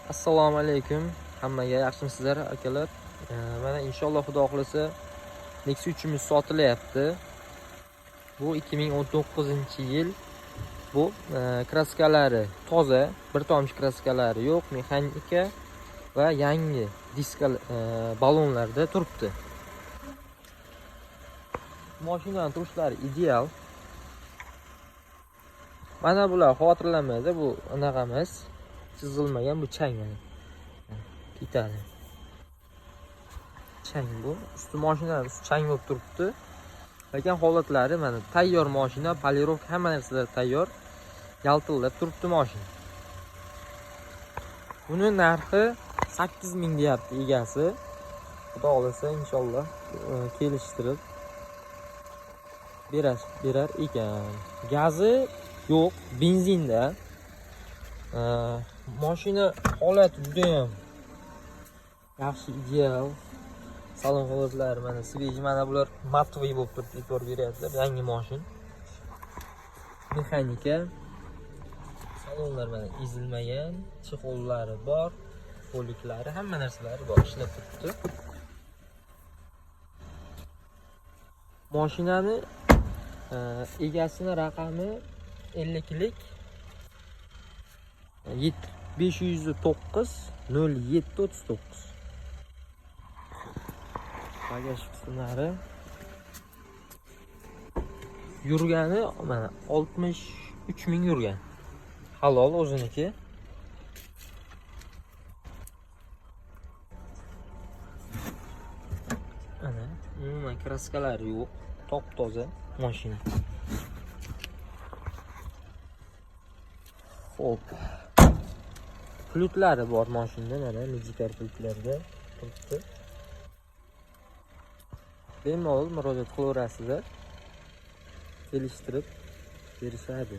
Assalomu alaykum. Hammaga yaxshimisizlar akalar? Mana inshaalloh xudo xolasa Nexus 3imiz sotilyapti. Bu 2019-yil. Bu kraskalari toza, bir tomchi kraskalari yo'q, mexanika va yangi diskal balonlarda turibdi. Mashinaning turishlari ideal. Mana bular xotirlanmaydi, bu anaqa emas. Chizilmagan, bu chang mana. Ketadi. Chang bu. Usti mashinalar chang bo'lib turibdi. Lekin holatlari mana tayyor mashina, polirovka hamma narsa tayyor. Yaltillab turibdi mashina. Buni narxi 8000 deyapti egasi. Xudo xolasa inshaalloh kelishtirib berar ekan. Gazi yo'q, benzinda. Mashina holati juda ham yaxshi, ideal. Salon holatlari mana svej, mana bular matvoy bo'lib turibdi, e'tibor beryapsizlar. Yangi mashina. Mexanika. Salonlar mana ezilmagan, chexollari bor, poliklari, hamma narsalari bor, ishlab turibdi. Mashinani egasini raqami 50lik 509 0739. Bagaj qismlari yurgani mana 63 ming yurgan. Halol o'ziniki. Ana, umuman kraskalari yo'q, top-toza mashina. Xo'p. Plyutlari bor mashinada, mana Magicar plyutlarga turibdi. Bemalol murojaat qilaverasizlar. Kelishtirib berishadi.